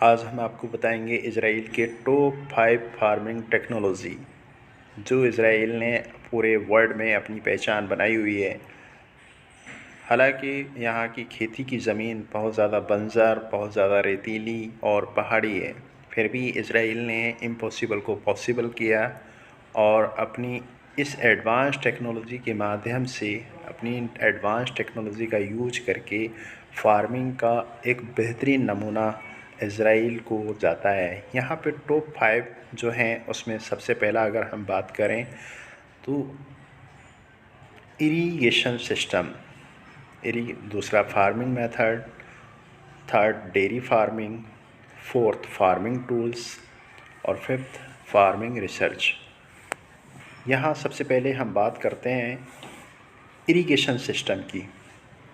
आज हम आपको बताएंगे इज़राइल के टॉप 5 फार्मिंग टेक्नोलॉजी जो इज़राइल ने पूरे वर्ल्ड में अपनी पहचान बनाई हुई है। हालांकि यहाँ की खेती की ज़मीन बहुत ज़्यादा बंजर, बहुत ज़्यादा रेतीली और पहाड़ी है, फिर भी इज़राइल ने इम्पॉसिबल को पॉसिबल किया और अपनी इस एडवांस टेक्नोलॉजी के माध्यम से, अपनी एडवांस टेक्नोलॉजी का यूज करके फार्मिंग का एक बेहतरीन नमूना इज़राइल को जाता है। यहाँ पे टॉप 5 जो हैं उसमें सबसे पहला अगर हम बात करें तो इरिगेशन सिस्टम, दूसरा farming method, third dairy farming, fourth farming tools और फिफ्थ फार्मिंग रिसर्च। यहाँ सबसे पहले हम बात करते हैं इरिगेशन सिस्टम की।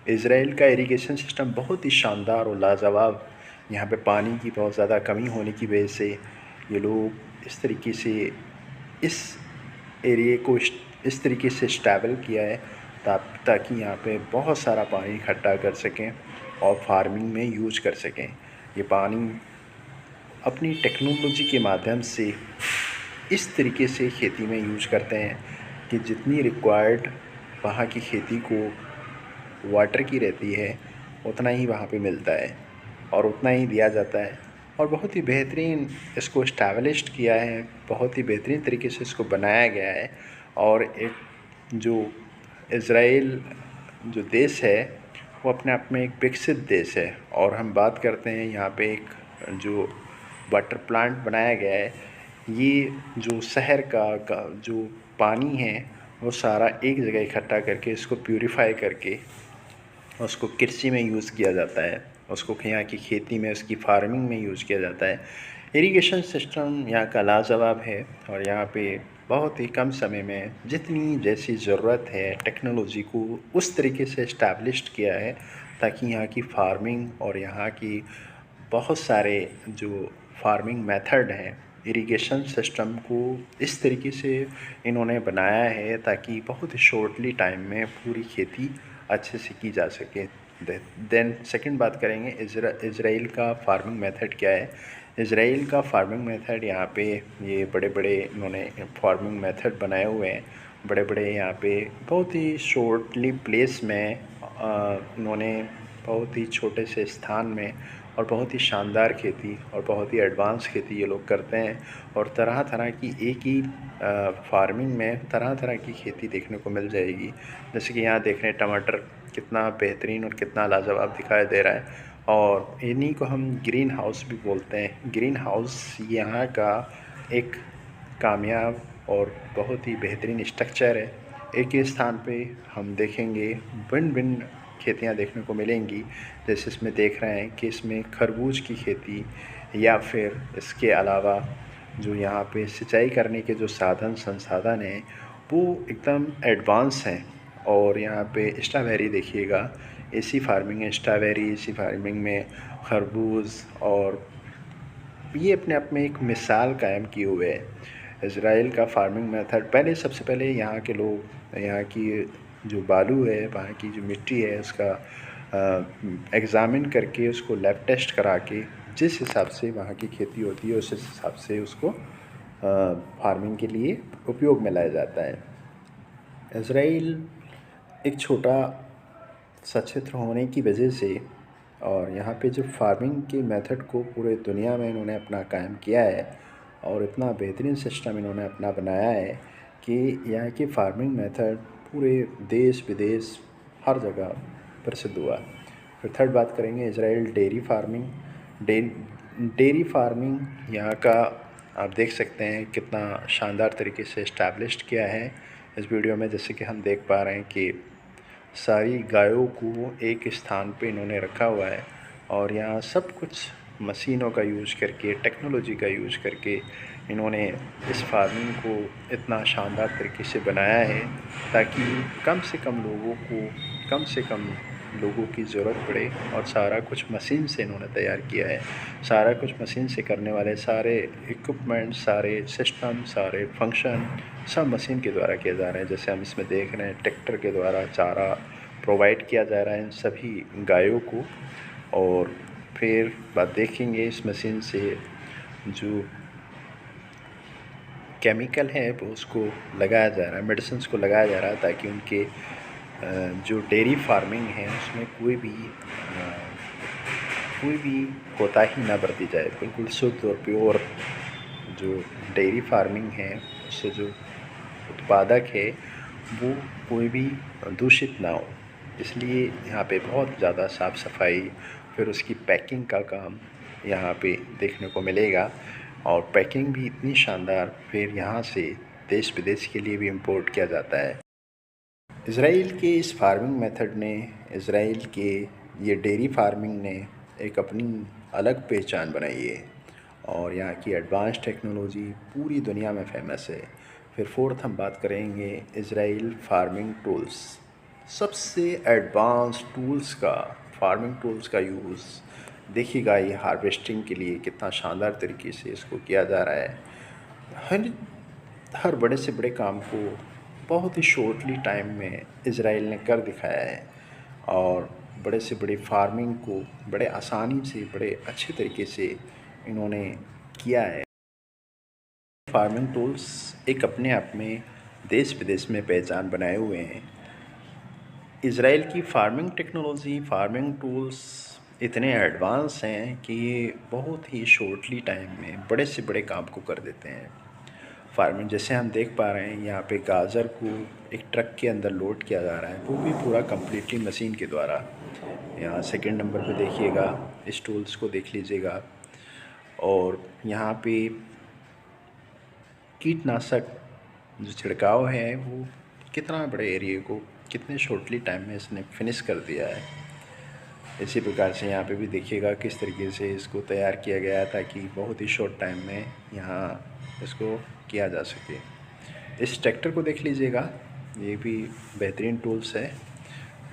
इज़राइल का इरिगेशन सिस्टम बहुत ही शानदार और लाजवाब। यहाँ पे पानी की बहुत ज़्यादा कमी होने की वजह से ये लोग इस तरीके से इस एरिए को इस तरीके से स्टेबल किया है ताकि यहाँ पे बहुत सारा पानी इकट्ठा कर सकें और फार्मिंग में यूज कर सकें। ये पानी अपनी टेक्नोलॉजी के माध्यम से इस तरीके से खेती में यूज करते हैं कि जितनी रिक्वायर्ड वहाँ की खेती को वाटर की रहती है उतना ही वहाँ पे मिलता है और उतना ही दिया जाता है। और बहुत ही बेहतरीन इसको इस्टेब्लिश्ड किया है, बहुत ही बेहतरीन तरीके से इसको बनाया गया है। और एक जो इज़राइल जो देश है वो अपने आप में एक विकसित देश है। और हम बात करते हैं यहाँ पे एक जो वाटर प्लांट बनाया गया है, ये जो शहर का जो पानी है वो सारा एक जगह इकट्ठा करके इसको प्यूरीफाई करके उसको कृषि में यूज़ किया जाता है, उसको यहाँ की खेती में, उसकी फार्मिंग में यूज़ किया जाता है। इरिगेशन सिस्टम यहाँ का लाजवाब है और यहाँ पे बहुत ही कम समय में जितनी जैसी ज़रूरत है टेक्नोलॉजी को उस तरीके से इस्टेब्लिश्ड किया है ताकि यहाँ की फार्मिंग और यहाँ की बहुत सारे जो फार्मिंग मेथड हैं, इरिगेशन सिस्टम को इस तरीके से इन्होंने बनाया है ताकि बहुत ही शॉर्टली टाइम में पूरी खेती अच्छे से की जा सके। देन सेकंड बात करेंगे इज़राइल का फार्मिंग मेथड क्या है। इज़राइल का फार्मिंग मेथड यहाँ पे ये बड़े बड़े इन्होंने फार्मिंग मेथड बनाए हुए हैं, बड़े बड़े यहाँ पे बहुत ही शॉर्टली प्लेस में इन्होंने बहुत ही छोटे से स्थान में और बहुत ही शानदार खेती और बहुत ही एडवांस खेती ये लोग करते हैं। और तरह तरह की एक ही फार्मिंग में तरह तरह की खेती देखने को मिल जाएगी। जैसे कि यहाँ देख रहे हैं टमाटर कितना बेहतरीन और कितना लाजवाब दिखाई दे रहा है। और इन्हीं को हम ग्रीन हाउस भी बोलते हैं। ग्रीन हाउस यहाँ का एक कामयाब और बहुत ही बेहतरीन स्ट्रक्चर है। एक ही स्थान पे हम देखेंगे भिन्न भिन्न खेतियाँ देखने को मिलेंगी। जैसे इसमें देख रहे हैं कि इसमें खरबूज की खेती या फिर इसके अलावा जो यहाँ पे सिंचाई करने के जो साधन संसाधन हैं वो एकदम एडवांस हैं। और यहाँ पे स्ट्रॉबेरी देखिएगा, इसी फार्मिंग में स्ट्रॉबेरी, इसी फार्मिंग में खरबूज, और ये अपने आप में एक मिसाल कायम किए हुए है। इज़राइल का फार्मिंग मेथड पहले सबसे पहले यहाँ के लोग यहाँ की जो बालू है, वहाँ की जो मिट्टी है, उसका एग्ज़ामिन करके उसको लैब टेस्ट करा के जिस हिसाब से वहाँ की खेती होती है उस हिसाब से उसको फार्मिंग के लिए उपयोग में लाया जाता है। इज़राइल एक छोटा सा क्षेत्र होने की वजह से और यहाँ पे जो फार्मिंग के मेथड को पूरे दुनिया में इन्होंने अपना कायम किया है और इतना बेहतरीन सिस्टम इन्होंने अपना बनाया है कि यहाँ की फार्मिंग मेथड पूरे देश विदेश हर जगह प्रसिद्ध हुआ। फिर थर्ड बात करेंगे Israel dairy farming. Dairy farming यहाँ का आप देख सकते हैं कितना शानदार तरीके से इस्टेब्लिश्ड किया है इस वीडियो में। जैसे कि हम देख पा रहे हैं कि सारी गायों को एक स्थान पे इन्होंने रखा हुआ है और यहाँ सब कुछ मशीनों का यूज़ करके, टेक्नोलॉजी का यूज़ करके इन्होंने इस फार्मिंग को इतना शानदार तरीके से बनाया है ताकि कम से कम लोगों की ज़रूरत पड़े। और सारा कुछ मशीन से इन्होंने तैयार किया है। सारा कुछ मशीन से करने वाले सारे इक्विपमेंट, सारे सिस्टम, सारे फंक्शन सब मशीन के द्वारा किए जा रहे हैं। जैसे हम इसमें देख रहे हैं ट्रैक्टर के द्वारा चारा प्रोवाइड किया जा रहा है इन सभी गायों को। और फिर बात देखेंगे इस मशीन से जो केमिकल है वो उसको लगाया जा रहा है, मेडिसिन को लगाया जा रहा है ताकि उनके जो डेयरी फार्मिंग है उसमें कोई भी कोताही ना बरती जाए। बिल्कुल शुद्ध और प्योर जो डेयरी फार्मिंग है उससे जो उत्पादक है वो कोई भी दूषित ना हो, इसलिए यहाँ पे बहुत ज़्यादा साफ़ सफाई, फिर उसकी पैकिंग का काम यहाँ पे देखने को मिलेगा। और पैकिंग भी इतनी शानदार, फिर यहाँ से देश विदेश के लिए भी इंपोर्ट किया जाता है। इज़राइल के इस फार्मिंग मेथड ने, इज़राइल के ये डेयरी फार्मिंग ने एक अपनी अलग पहचान बनाई है और यहाँ की एडवांस टेक्नोलॉजी पूरी दुनिया में फेमस है। फिर फोर्थ हम बात करेंगे इज़राइल फार्मिंग टूल्स। सबसे एडवांस टूल्स का, फार्मिंग टूल्स का यूज़ देखिएगा, ये हार्वेस्टिंग के लिए कितना शानदार तरीके से इसको किया जा रहा है। हर बड़े से बड़े काम को बहुत ही शॉर्टली टाइम में इज़राइल ने कर दिखाया है और बड़े से बड़े फार्मिंग को बड़े आसानी से, बड़े अच्छे तरीके से इन्होंने किया है। फार्मिंग टूल्स एक अपने आप में देश विदेश में पहचान बनाए हुए हैं। इज़राइल की फार्मिंग टेक्नोलॉजी, फार्मिंग टूल्स इतने एडवांस हैं कि ये बहुत ही शॉर्टली टाइम में बड़े से बड़े काम को कर देते हैं। फार्मिंग जैसे हम देख पा रहे हैं, यहाँ पे गाजर को एक ट्रक के अंदर लोड किया जा रहा है, वो भी पूरा कम्प्लीटली मशीन के द्वारा। यहाँ सेकंड नंबर पे देखिएगा, इस टूल्स को देख लीजिएगा। और यहाँ पे कीटनाशक जो छिड़काव है वो कितना बड़े एरिया को कितने शॉर्टली टाइम में इसने फिनिश कर दिया है। इसी प्रकार से यहाँ पे भी देखिएगा किस तरीके से इसको तैयार किया गया है ताकि बहुत ही शॉर्ट टाइम में यहाँ इसको किया जा सके। इस ट्रैक्टर को देख लीजिएगा, ये भी बेहतरीन टूल्स है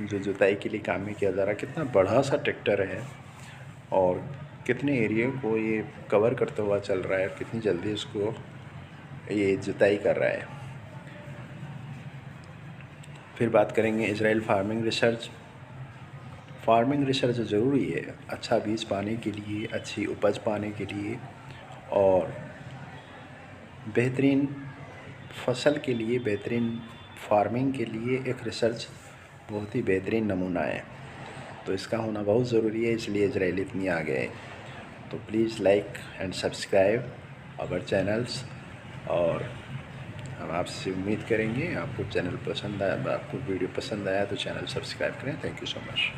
जो जुताई के लिए काम में किया जा रहा है। कितना बड़ा सा ट्रैक्टर है और कितने एरिया को ये कवर करता हुआ चल रहा है, कितनी जल्दी इसको ये जुताई कर रहा है। फिर बात करेंगे Israel farming research. Farming research ज़रूरी है अच्छा बीज पाने के लिए, अच्छी उपज पाने के लिए और बेहतरीन फसल के लिए, बेहतरीन फार्मिंग के लिए एक रिसर्च बहुत ही बेहतरीन नमूना है। तो इसका होना बहुत ज़रूरी है, इसलिए इज़राइल इतनी आगे है। तो please like and subscribe our channels और हम आपसे उम्मीद करेंगे आपको चैनल पसंद आया, आपको वीडियो पसंद आया तो चैनल सब्सक्राइब करें। Thank you so much.